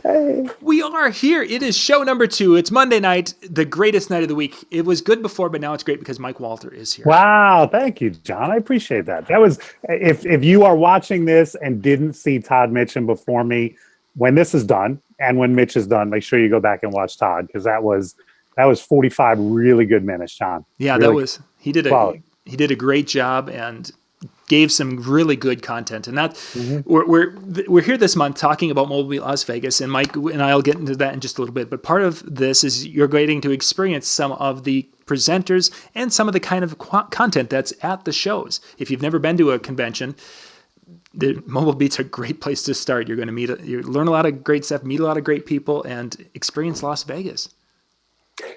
Hey. We are here. It is show number 2. It's Monday night, the greatest night of the week. It was good before, but now it's great because Mike Walter is here. Wow, thank you, John. I appreciate that. That was if you are watching this and didn't see Todd Mitchum before me, when this is done and when Mitch is done, make sure you go back and watch Todd because that was 45 really good minutes, John. Yeah, that Really was he did a quality. he did a great job and gave some really good content. And that Hmm. we're here this month talking about Mobile Las Vegas, and Mike and I'll get into that in just a little bit. But part of this is you're getting to experience some of the presenters and some of the kind of content that's at the shows. If you've never been to a convention, the Mobile Beat's a great place to start. You're going to you learn a lot of great stuff, meet a lot of great people, and experience Las Vegas.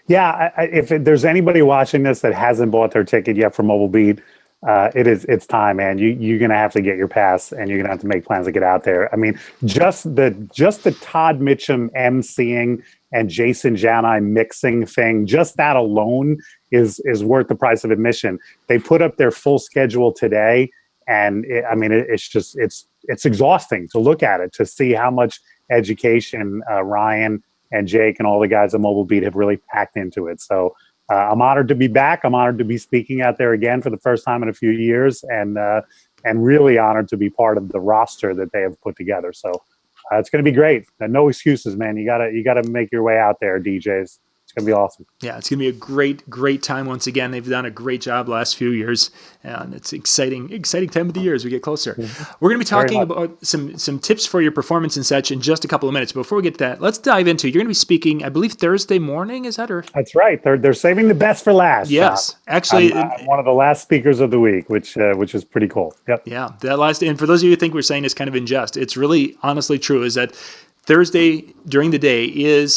Yeah, if there's anybody watching this that hasn't bought their ticket yet for Mobile Beat, it's time, man. You're gonna have to get your pass, and you're gonna have to make plans to get out there. I mean, just the Todd Mitchum emceeing and Jason Janai mixing thing, just that alone is worth the price of admission. They put up their full schedule today, and it's exhausting to look at it, to see how much education Ryan and Jake and all the guys at Mobile Beat have really packed into it. So I'm honored to be back. I'm honored to be speaking out there again for the first time in a few years, and really honored to be part of the roster that they have put together. So it's going to be great. No excuses, man. You gotta make your way out there, DJs. It's going to be awesome. Yeah, it's going to be a great time once again. They've done a great job last few years, and it's exciting time of the year as we get closer. We're going to be talking about some tips for your performance and such in just a couple of minutes. But before we get to that, let's dive into. You're going to be speaking, I believe, Thursday morning. Is that or? That's right. They're saving the best for last. Yes, John. actually, I'm one of the last speakers of the week, which is pretty cool. Yep. yeah, that last. And for those of you who think we're saying this kind of in jest, it's really honestly true. Is that Thursday during the day is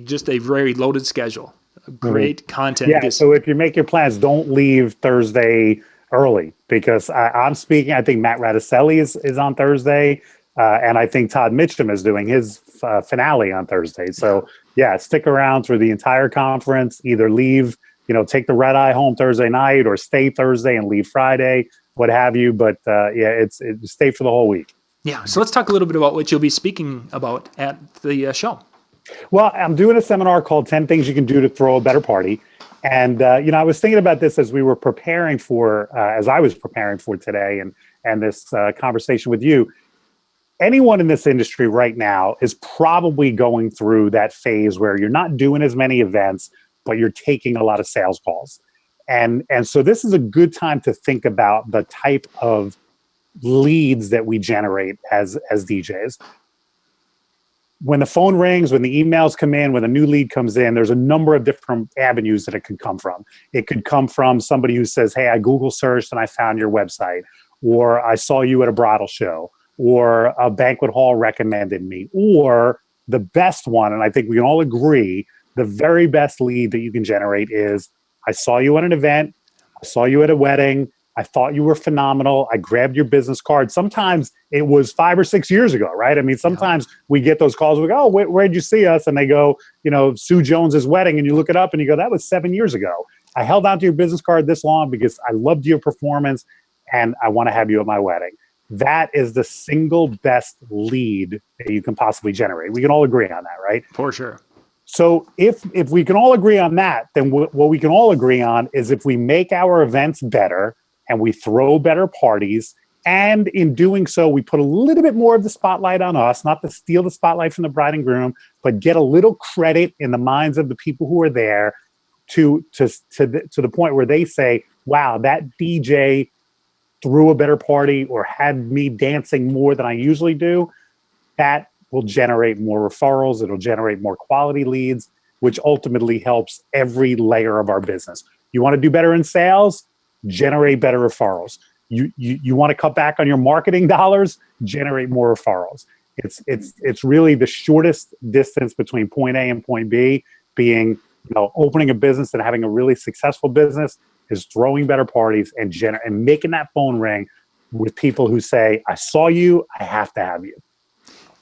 just a very loaded schedule. Great content. Yeah. So if you make your plans, don't leave Thursday early because I'm speaking. I think Matt Radicelli is on Thursday, and I think Todd Mitchum is doing his finale on Thursday. So yeah, stick around through the entire conference. Either leave, take the red eye home Thursday night, or stay Thursday and leave Friday, what have you. But it's stay for the whole week. Yeah. So let's talk a little bit about what you'll be speaking about at the show. Well, I'm doing a seminar called 10 Things You Can Do to Throw a Better Party. And, I was thinking about this as we were preparing as I was preparing for today and this conversation with you. Anyone in this industry right now is probably going through that phase where you're not doing as many events, but you're taking a lot of sales calls. And so this is a good time to think about the type of leads that we generate as DJs. When the phone rings, when the emails come in, when a new lead comes in, there's a number of different avenues that it could come from. It could come from somebody who says, hey, I Google searched and I found your website, or I saw you at a bridal show, or a banquet hall recommended me, or the best one, and I think we can all agree, the very best lead that you can generate is, I saw you at an event, I saw you at a wedding, I thought you were phenomenal. I grabbed your business card. Sometimes it was 5 or 6 years ago, right? I mean, sometimes we get those calls. We go, oh, where'd you see us? And they go, Sue Jones's wedding. And you look it up and you go, that was 7 years ago. I held on to your business card this long because I loved your performance and I want to have you at my wedding. That is the single best lead that you can possibly generate. We can all agree on that, right? For sure. So if we can all agree on that, then what we can all agree on is if we make our events better, and we throw better parties. And in doing so, we put a little bit more of the spotlight on us, not to steal the spotlight from the bride and groom, but get a little credit in the minds of the people who are there to the point where they say, wow, that DJ threw a better party or had me dancing more than I usually do. That will generate more referrals. It'll generate more quality leads, which ultimately helps every layer of our business. You want to do better in sales? Generate better referrals. You want to cut back on your marketing dollars? Generate more referrals. It's really the shortest distance between point A and point B. Being opening a business and having a really successful business is throwing better parties and making that phone ring with people who say, I saw you, I have to have you.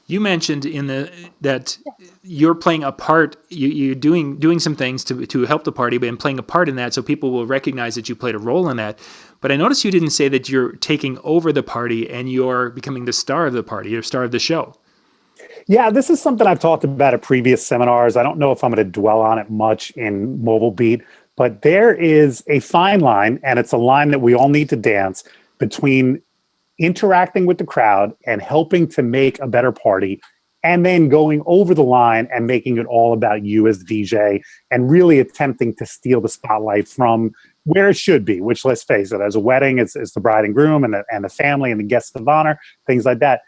You mentioned that you're playing a part. You're doing some things to help the party, but playing a part in that, so people will recognize that you played a role in that. But I noticed you didn't say that you're taking over the party and you're becoming the star of the party, or star of the show. Yeah, this is something I've talked about at previous seminars. I don't know if I'm going to dwell on it much in Mobile Beat, but there is a fine line, and it's a line that we all need to dance between interacting with the crowd and helping to make a better party, and then going over the line and making it all about you as the DJ and really attempting to steal the spotlight from where it should be, which, let's face it, as a wedding, it's the bride and groom and the family and the guests of honor, things like that.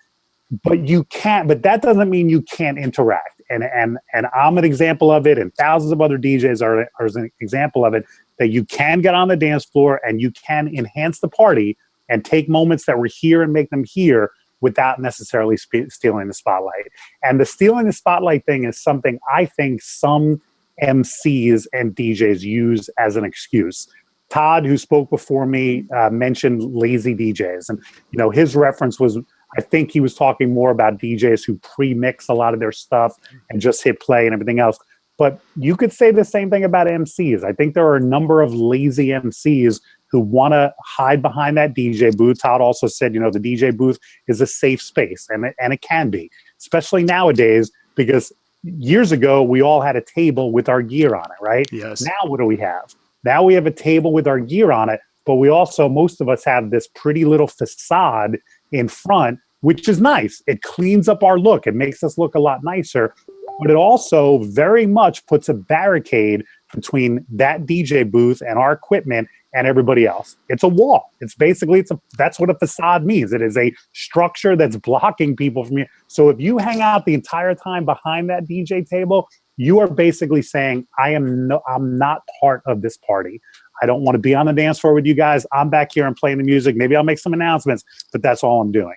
But you can't, but that doesn't mean you can't interact. And I'm an example of it, and thousands of other DJs are an example of it, that you can get on the dance floor and you can enhance the party and take moments that were here and make them here without necessarily stealing the spotlight. And the stealing the spotlight thing is something I think some MCs and DJs use as an excuse. Todd, who spoke before me, mentioned lazy DJs. And, his reference was, I think he was talking more about DJs who pre-mix a lot of their stuff and just hit play and everything else. But you could say the same thing about MCs. I think there are a number of lazy MCs who want to hide behind that DJ booth. Todd also said, the DJ booth is a safe space, and it can be, especially nowadays, because years ago, we all had a table with our gear on it, right? Yes. Now, what do we have? Now we have a table with our gear on it, but we also, most of us have this pretty little facade in front, which is nice. It cleans up our look. It makes us look a lot nicer, but it also very much puts a barricade between that DJ booth and our equipment and everybody else. It's a wall. It's basically, that's what a facade means. It is a structure that's blocking people from you. So if you hang out the entire time behind that DJ table, you are basically saying, I'm not part of this party. I don't want to be on the dance floor with you guys. I'm back here and playing the music. Maybe I'll make some announcements, but that's all I'm doing.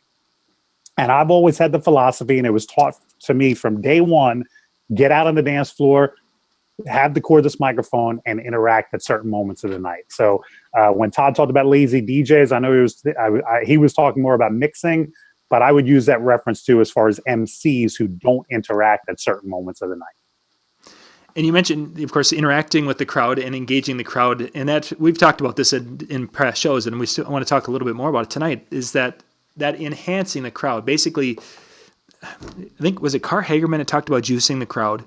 And I've always had the philosophy, and it was taught to me from day one, get out on the dance floor, have the cordless microphone, and interact at certain moments of the night. So when Todd talked about lazy DJs, I know he was talking more about mixing, but I would use that reference too as far as MCs who don't interact at certain moments of the night. And you mentioned, of course, interacting with the crowd and engaging the crowd. And that we've talked about this in past shows, and we still want to talk a little bit more about it tonight, is that enhancing the crowd. Basically, I think, was it Carl Hagerman that talked about juicing the crowd?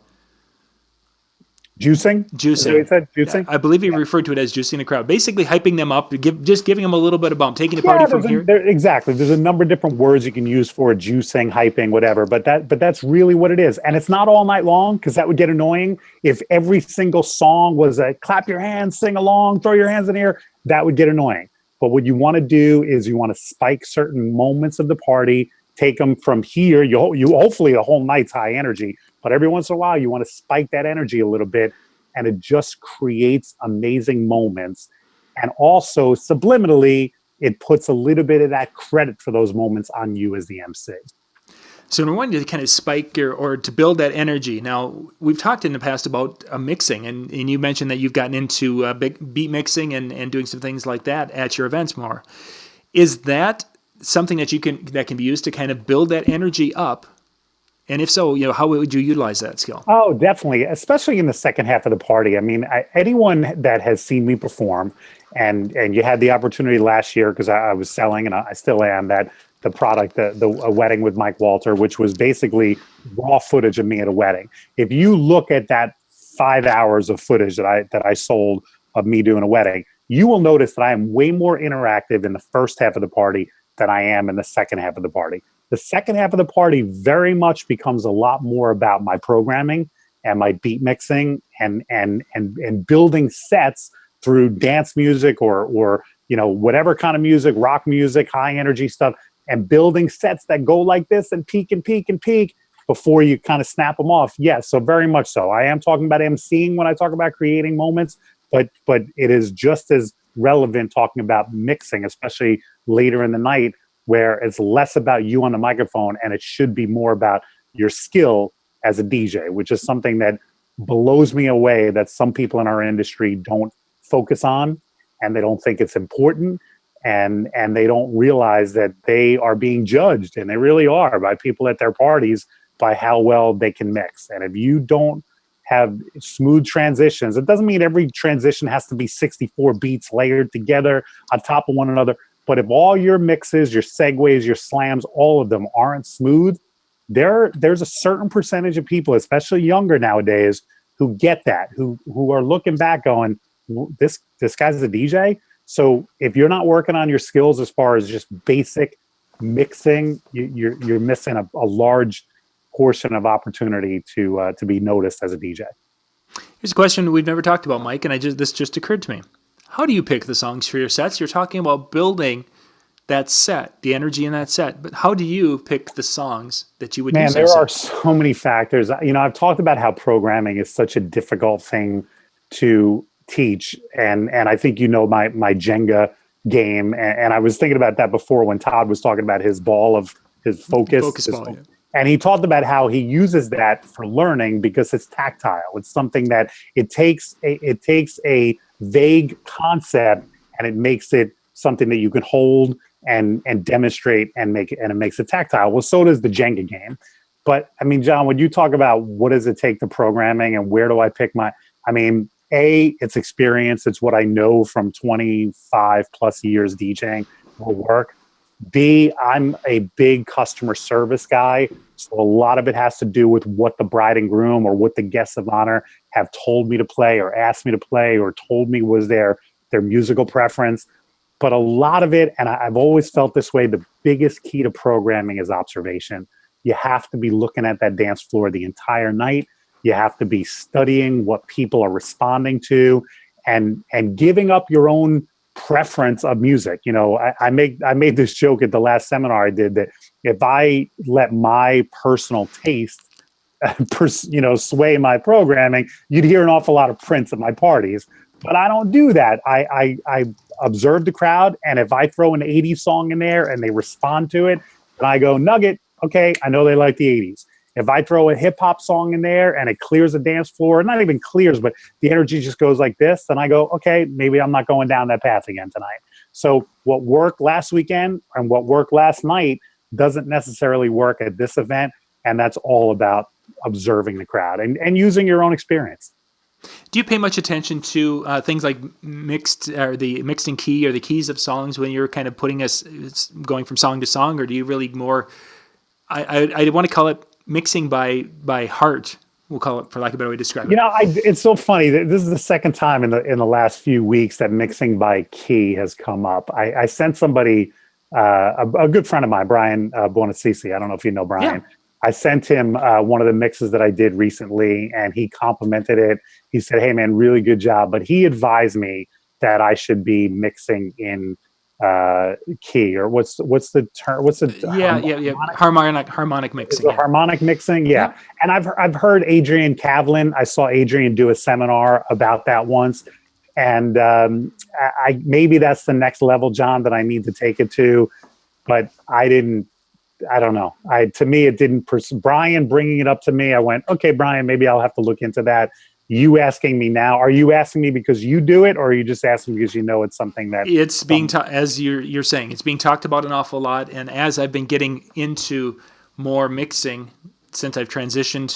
Juicing? Juicing. Is that what he said? Juicing? I believe he referred to it as juicing the crowd. Basically hyping them up, just giving them a little bit of bump, taking the party from here. Exactly. There's a number of different words you can use for juicing, hyping, whatever, but that's really what it is. And it's not all night long, because that would get annoying. If every single song was a clap your hands, sing along, throw your hands in the air, that would get annoying. But what you want to do is you want to spike certain moments of the party, take them from here. You hopefully the whole night's high energy, but every once in a while you want to spike that energy a little bit, and it just creates amazing moments. And also subliminally, it puts a little bit of that credit for those moments on you as the MC. So we're wanting to kind of spike or to build that energy. Now, we've talked in the past about mixing, and you mentioned that you've gotten into beat mixing and doing some things like that at your events more. Is that something that that can be used to kind of build that energy up? And if so, how would you utilize that skill? Oh, definitely, especially in the second half of the party. I mean, anyone that has seen me perform, and you had the opportunity last year, because I was selling, and I still am, the product, a wedding with Mike Walter, which was basically raw footage of me at a wedding. If you look at that 5 hours of footage that I sold of me doing a wedding, you will notice that I am way more interactive in the first half of the party than I am in the second half of the party. The second half of the party very much becomes a lot more about my programming and my beat mixing and building sets through dance music or whatever kind of music, rock music, high energy stuff, and building sets that go like this and peak and peak and peak before you kind of snap them off. Yes, so very much so. I am talking about emceeing when I talk about creating moments, but it is just as relevant talking about mixing, especially later in the night, where it's less about you on the microphone and it should be more about your skill as a DJ, which is something that blows me away that some people in our industry don't focus on, and they don't think it's important, and they don't realize that they are being judged, and they really are, by people at their parties by how well they can mix. And if you don't have smooth transitions, it doesn't mean every transition has to be 64 beats layered together on top of one another. But if all your mixes, your segues, your slams, all of them aren't smooth, there's a certain percentage of people, especially younger nowadays, who get that, who are looking back going, this guy's a DJ. So if you're not working on your skills as far as just basic mixing, you're missing a large portion of opportunity to be noticed as a DJ. Here's a question we've never talked about, Mike, and this just occurred to me. How do you pick the songs for your sets? You're talking about building that set, the energy in that set, but how do you pick the songs that you would use? Man, there are so many factors. I've talked about how programming is such a difficult thing to teach, and I think my Jenga game, and I was thinking about that before when Todd was talking about his focus ball, yeah. And he talked about how he uses that for learning because it's tactile. It's something that it takes a vague concept and it makes it something that you can hold and demonstrate and it makes it tactile. Well, so does the Jenga game. But I mean, John, when you talk about what does it take to programming and where do I pick it's experience. It's what I know from 25 plus years DJing will work. B, I'm a big customer service guy. So a lot of it has to do with what the bride and groom or what the guests of honor have told me to play or asked me to play or told me was their musical preference. But a lot of it, and I've always felt this way, the biggest key to programming is observation. You have to be looking at that dance floor the entire night. You have to be studying what people are responding to and giving up your own preference of music. I made this joke at the last seminar I did that if I let my personal taste sway my programming, you'd hear an awful lot of Prince at my parties. But I don't do that. I observe the crowd, and if I throw an 80s song in there and they respond to it, and I go, nugget, okay, I know they like the 80s. If I throw a hip hop song in there and it clears the dance floor, not even clears, but the energy just goes like this, then I go, okay, maybe I'm not going down that path again tonight. So what worked last weekend and what worked last night doesn't necessarily work at this event. And that's all about observing the crowd and using your own experience. Do you pay much attention to things like mixed in key or the keys of songs when you're kind of going from song to song, or do you really more? I want to call it mixing by heart. We'll call it, for lack of a better way to describe it. It's so funny. This is the second time in the last few weeks that mixing by key has come up. I sent somebody, a good friend of mine, Brian Buonacici. I don't know if you know Brian. Yeah. I sent him one of the mixes that I did recently, and he complimented it. He said, "Hey, man, really good job." But he advised me that I should be mixing in key, or what's the term? What's the harmonic mixing? Harmonic mixing, yeah. And I've heard Adrian Kavlin. I saw Adrian do a seminar about that once, and I maybe that's the next level, John, that I need to take it to. But I don't know. To me, it didn't. Brian bringing it up to me, I went, okay, Brian, maybe I'll have to look into that. You asking me now? Are you asking me because you do it, or are you just asking because it's something that it's being as you're saying, it's being talked about an awful lot. And as I've been getting into more mixing since I've transitioned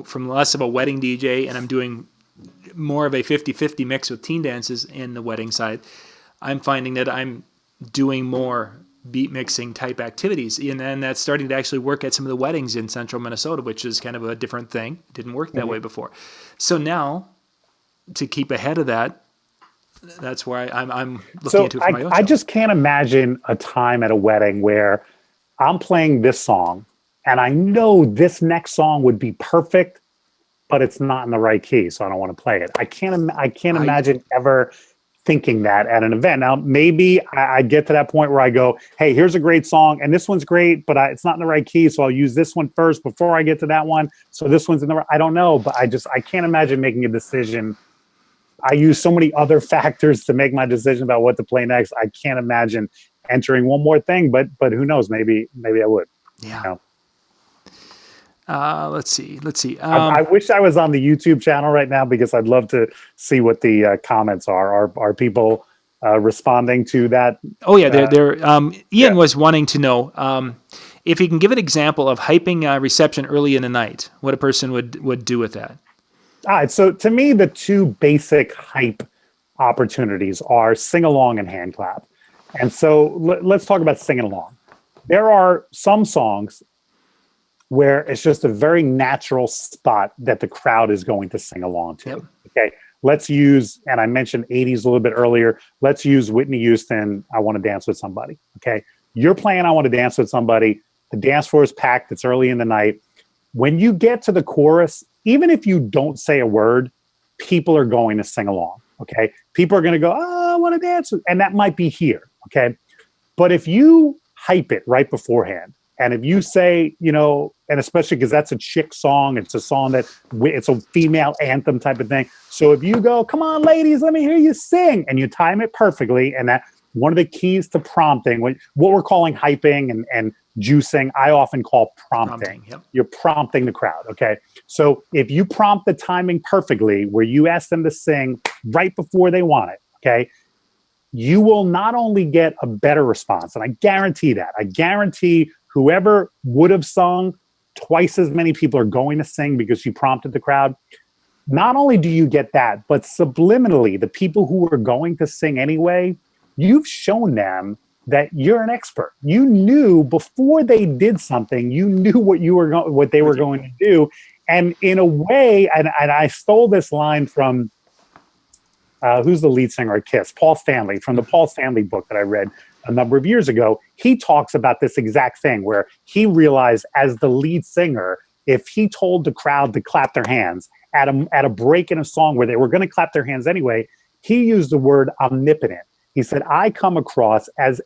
from less of a wedding DJ, and I'm doing more of a 50-50 mix with teen dances in the wedding side, I'm finding that I'm doing more beat mixing type activities, and then that's starting to actually work at some of the weddings in central Minnesota, which is kind of a different thing. It didn't work that way before. So now, to keep ahead of that, that's where I'm looking into it for my own. I just can't imagine a time at a wedding where I'm playing this song and I know this next song would be perfect, but it's not in the right key, so I don't want to play it. I can't imagine ever thinking that at an event. Now, maybe I get to that point where I go, hey, here's a great song, and this one's great, but it's not in the right key, so I'll use this one first before I get to that one. So this one's in the right. I don't know, but I can't imagine making a decision. I use so many other factors to make my decision about what to play next. I can't imagine entering one more thing, but who knows? Maybe I would. Yeah. Let's see. I wish I was on the YouTube channel right now because I'd love to see what the comments are. Are people responding to that? Oh yeah, they're Ian was wanting to know if you can give an example of hyping reception early in the night. What a person would do with that. All right. So to me, the two basic hype opportunities are sing along and hand clap. And so let's talk about singing along. There are some songs where it's just a very natural spot that the crowd is going to sing along to. Yep. Okay. Let's use, and I mentioned 80s a little bit earlier. Let's use Whitney Houston, I Want to Dance with Somebody. Okay. You're playing I Want to Dance with Somebody. The dance floor is packed. It's early in the night. When you get to the chorus, even if you don't say a word, people are going to sing along. Okay. People are going to go, oh, I want to dance. And that might be here. Okay. But if you hype it right beforehand, and if you say, and especially because that's a chick song, it's a song that it's a female anthem type of thing. So if you go, come on, ladies, let me hear you sing, and you time it perfectly, and that one of the keys to prompting, what we're calling hyping and juicing, I often call prompting. Yep. You're prompting the crowd. Okay. So if you prompt the timing perfectly, where you ask them to sing right before they want it, okay, you will not only get a better response, and I guarantee that. I guarantee whoever would have sung, twice as many people are going to sing because you prompted the crowd. Not only do you get that, but subliminally, the people who are going to sing anyway, you've shown them that you're an expert. You knew before they did something, you knew what they were going to do. And in a way, and I stole this line from, who's the lead singer at Kiss? Paul Stanley, from the Paul Stanley book that I read a number of years ago. He talks about this exact thing where he realized as the lead singer, if he told the crowd to clap their hands at a break in a song where they were going to clap their hands anyway, he used the word omnipotent. He said, I come across as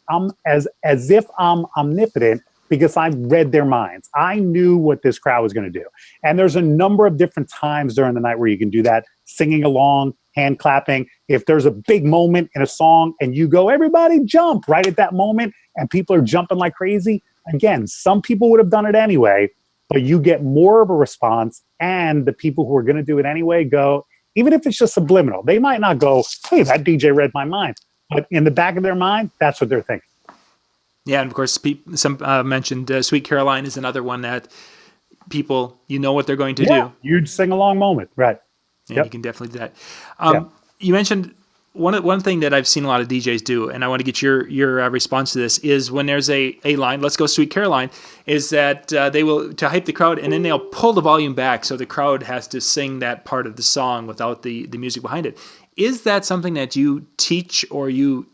if I'm omnipotent because I read their minds. I knew what this crowd was going to do. And there's a number of different times during the night where you can do that, singing along, hand clapping. If there's a big moment in a song and you go, everybody jump right at that moment, and people are jumping like crazy. Again, some people would have done it anyway, but you get more of a response, and the people who are going to do it anyway go, even if it's just subliminal, they might not go, hey, that DJ read my mind. But in the back of their mind, that's what they're thinking. Yeah, and of course, some mentioned Sweet Caroline is another one that people, what they're going to do. Huge sing-along moment, right. And you can definitely do that. You mentioned one thing that I've seen a lot of DJs do, and I want to get your response to this, is when there's a line, let's go Sweet Caroline, is that they will, to hype the crowd, and then they'll pull the volume back so the crowd has to sing that part of the song without the music behind it. Is that something that you teach or you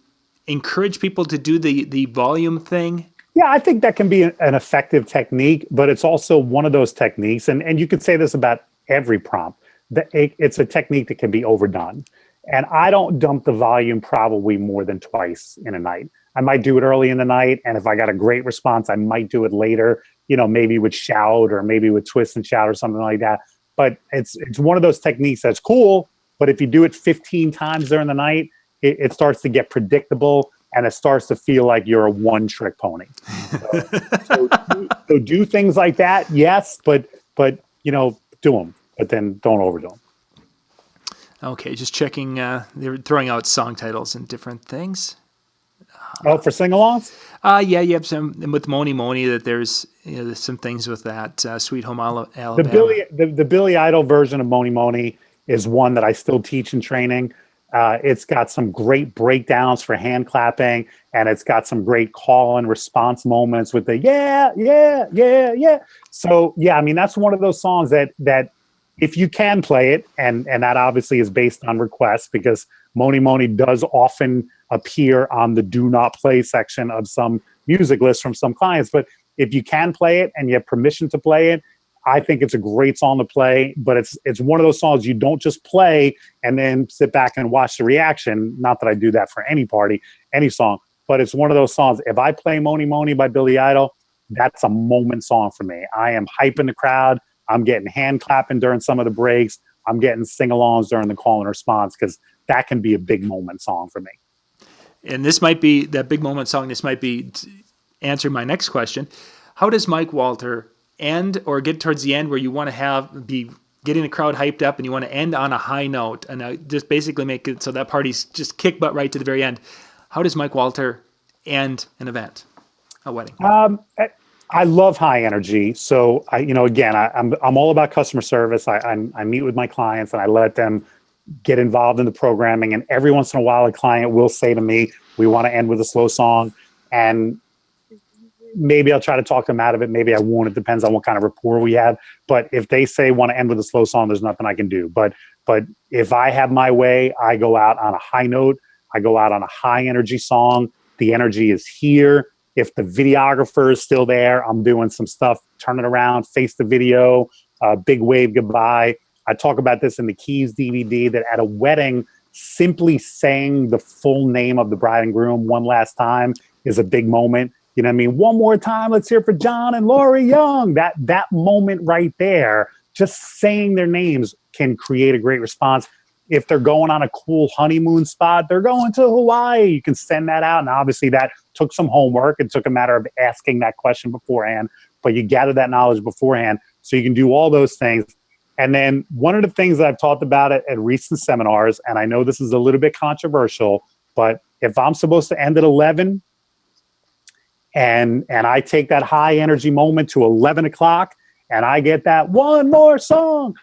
encourage people to do the volume thing? Yeah, I think that can be an effective technique, but it's also one of those techniques, and you could say this about every prompt, that it's a technique that can be overdone. And I don't dump the volume probably more than twice in a night. I might do it early in the night, and if I got a great response, I might do it later, maybe with shout or maybe with twist and shout or something like that. But it's one of those techniques that's cool, but if you do it 15 times during the night, it starts to get predictable, and it starts to feel like you're a one-trick pony. So do things like that, yes, but do them, but then don't overdo them. Okay, just checking. They're throwing out song titles and different things. For sing-alongs? Yeah, you have some with Moni Moni. That there's some things with that. Sweet Home Alabama. The Billy Idol version of Moni Moni is one that I still teach in training. It's got some great breakdowns for hand clapping, and it's got some great call and response moments with the yeah. So yeah, I mean that's one of those songs that if you can play it, and that obviously is based on request, because Moni Moni does often appear on the do not play section of some music lists from some clients. But if you can play it and you have permission to play it, I think it's a great song to play. But it's one of those songs you don't just play and then sit back and watch the reaction. Not that I do that for any party, any song, but it's one of those songs. If I play Moni Moni by Billy Idol, that's a moment song for me. I am hyping the crowd. I'm getting hand clapping during some of the breaks. I'm getting sing-alongs during the call and response, because that can be a big moment song for me. And this might be that big moment song. This might be answering my next question. How does Mike Walter end or get towards the end where you want to be getting the crowd hyped up and you want to end on a high note and just basically make it so that party's just kick butt right to the very end? How does Mike Walter end an event, a wedding? I love high energy. So I'm all about customer service. I meet with my clients and I let them get involved in the programming. And every once in a while, a client will say to me, we want to end with a slow song. And maybe I'll try to talk them out of it. Maybe I won't. It depends on what kind of rapport we have. But if they say want to end with a slow song, there's nothing I can do. But if I have my way, I go out on a high note. I go out on a high energy song. The energy is here. If the videographer is still there, I'm doing some stuff, turn it around, face the video, big wave goodbye. I talk about this in the Keys DVD, that at a wedding, simply saying the full name of the bride and groom one last time is a big moment. You know what I mean? One more time, let's hear for John and Lori Young. That moment right there, just saying their names can create a great response. If they're going on a cool honeymoon spot, they're going to Hawaii, you can send that out. And obviously that took some homework. It took a matter of asking that question beforehand, but you gather that knowledge beforehand so you can do all those things. And then one of the things that I've talked about at recent seminars, and I know this is a little bit controversial, but if I'm supposed to end at 11 and I take that high energy moment to 11 o'clock and I get that one more song,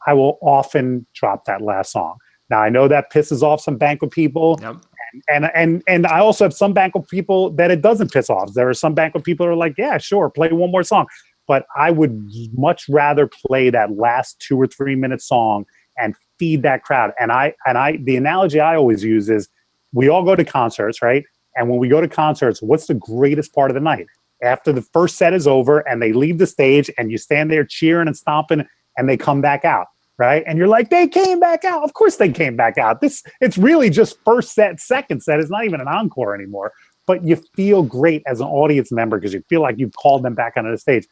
I will often drop that last song. Now, I know that pisses off some banquet people. Yep. And I also have some banquet people that it doesn't piss off. There are some banquet people who are like, yeah, sure, play one more song. But I would much rather play that last 2 or 3 minute song and feed that crowd. And the analogy I always use is we all go to concerts, right? And when we go to concerts, what's the greatest part of the night? After the first set is over and they leave the stage and you stand there cheering and stomping and they come back out, right? And you're like, they came back out. Of course they came back out. It's really just first set, second set. It's not even an encore anymore. But you feel great as an audience member because you feel like you've called them back onto the stage.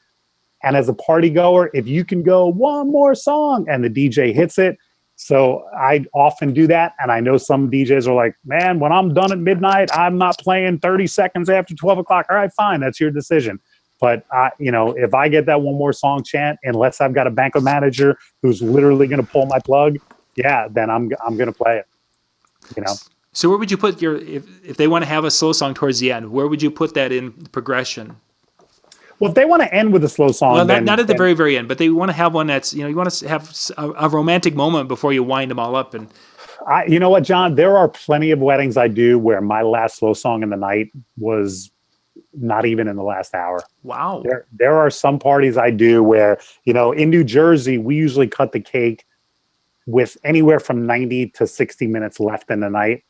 And as a party goer, if you can go one more song and the DJ hits it. So I often do that. And I know some DJs are like, man, when I'm done at midnight, I'm not playing 30 seconds after 12 o'clock. All right, fine. That's your decision. But, if I get that one more song chant, unless I've got a banquet manager who's literally going to pull my plug, yeah, then I'm going to play it, So where would you put if they want to have a slow song towards the end, where would you put that in progression? Well, if they want to end with a slow song, well, not at the very, very end, but they want to have one that's, you want to have a romantic moment before you wind them all up. And you know what, John? There are plenty of weddings I do where my last slow song in the night was not even in the last hour. Wow. There are some parties I do where, in New Jersey, we usually cut the cake with anywhere from 90 to 60 minutes left in the night.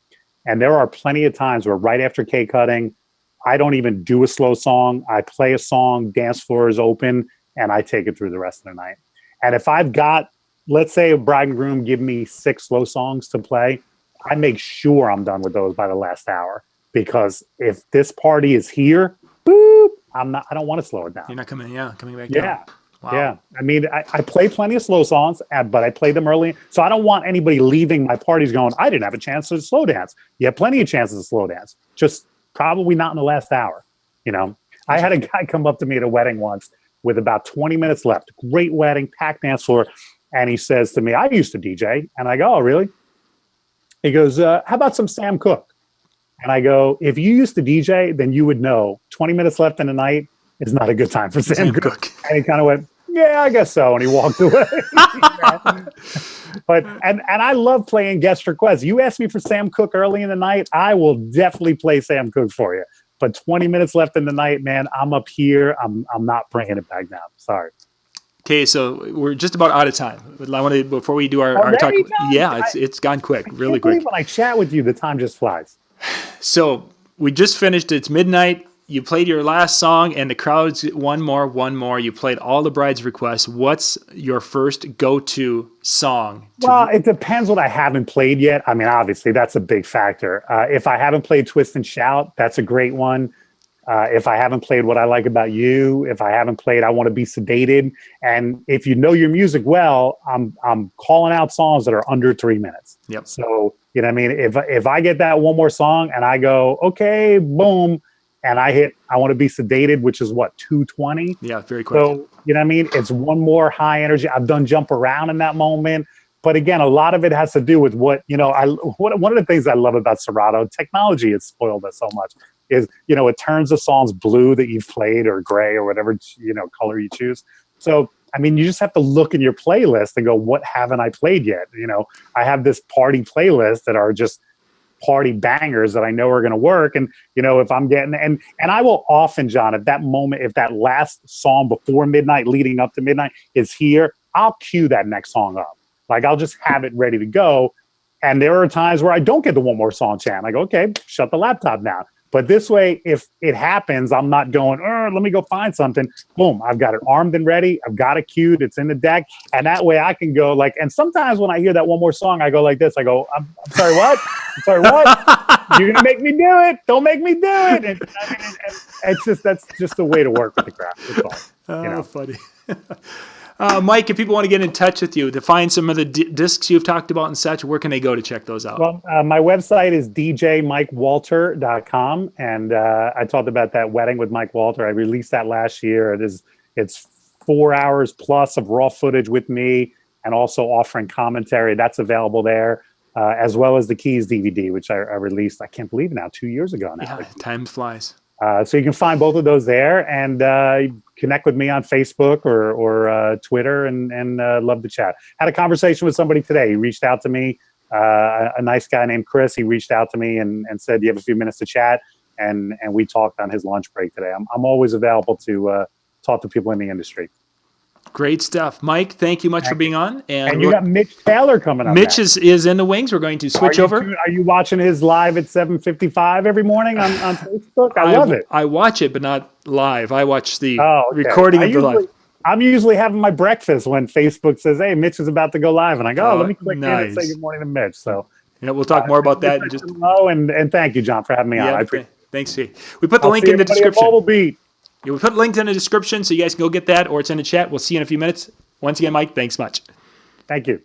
And there are plenty of times where right after cake cutting, I don't even do a slow song. I play a song, dance floor is open, and I take it through the rest of the night. And if I've got, let's say a bride and groom give me 6 slow songs to play, I make sure I'm done with those by the last hour. Because if this party is here, boop, I don't want to slow it down. You're not coming back yeah. down. Wow. Yeah. I mean, I play plenty of slow songs, but I play them early. So I don't want anybody leaving my parties going, I didn't have a chance to slow dance. You have plenty of chances to slow dance. Just probably not in the last hour. I had a guy come up to me at a wedding once with about 20 minutes left. Great wedding, packed dance floor. And he says to me, I used to DJ. And I go, oh, really? He goes, how about some Sam Cooke? And I go, if you used to DJ, then you would know 20 minutes left in the night is not a good time for Sam Cooke. And he kind of went, yeah, I guess so. And he walked away. But I love playing guest requests. You ask me for Sam Cooke early in the night, I will definitely play Sam Cooke for you. But 20 minutes left in the night, man, I'm up here. I'm not bringing it back down. Sorry. Okay, so we're just about out of time. I want to, before we do our talk. Yeah, it's gone quick, really quick. When I chat with you, the time just flies. So we just finished. It's midnight. You played your last song, and the crowd's one more. You played all the bride's requests. What's your first go-to song? Well, it depends what I haven't played yet. I mean, obviously, that's a big factor. If I haven't played Twist and Shout, that's a great one. If I haven't played What I Like About You, if I haven't played I Want to Be Sedated, and if you know your music well, I'm calling out songs that are under 3 minutes. Yep. So, you know what I mean? If I get that one more song and I go, okay, boom, and I hit I Want to Be Sedated, which is what, 2:20? Yeah, very quick. So, you know what I mean? It's one more high energy. I've done Jump Around in that moment. But again, a lot of it has to do with one of the things I love about Serato, technology has spoiled us so much, is, it turns the songs blue that you've played or gray or whatever, color you choose. So, I mean, you just have to look in your playlist and go, what haven't I played yet? I have this party playlist that are just party bangers that I know are going to work. And, if I'm getting, and I will often, John, if that last song before midnight leading up to midnight is here, I'll cue that next song up. Like, I'll just have it ready to go. And there are times where I don't get the one more song chant. I go, okay, shut the laptop down. But this way, if it happens, I'm not going, let me go find something. Boom, I've got it armed and ready. I've got it queued. It's in the deck. And that way I can go and sometimes when I hear that one more song, I go like this. I go, I'm sorry, what? I'm sorry, what? You're going to make me do it. Don't make me do it. And that's just the way to work with the craft. That's all. Funny. Mike, if people want to get in touch with you to find some of the discs you've talked about and such, where can they go to check those out? Well, my website is djmikewalter.com. And I talked about that wedding with Mike Walter. I released that last year. It's 4 hours plus of raw footage with me and also offering commentary. That's available there, as well as the Keys DVD, which I released, I can't believe now, 2 years ago now. Yeah, time flies. So you can find both of those there and connect with me on Facebook or Twitter and love to chat. Had a conversation with somebody today. He reached out to me, a nice guy named Chris. He reached out to me and said, do you have a few minutes to chat? And we talked on his lunch break today. I'm always available to talk to people in the industry. Great stuff. Mike, thank you much for being on. And you got Mitch Taylor coming up. Mitch is in the wings. We're going to switch over. Are you watching his live at 7:55 every morning on Facebook? I love it. I watch it, but not live. I watch the okay. recording of the live. I'm usually having my breakfast when Facebook says, hey, Mitch is about to go live. And I go, let me click in and say good morning to Mitch. So we'll talk more about that. And thank you, John, for having me on. I appreciate it. Thanks, Steve. We put the link in the description. Mobile Beat. We put links in the description so you guys can go get that, or it's in the chat. We'll see you in a few minutes. Once again, Mike, thanks much. Thank you.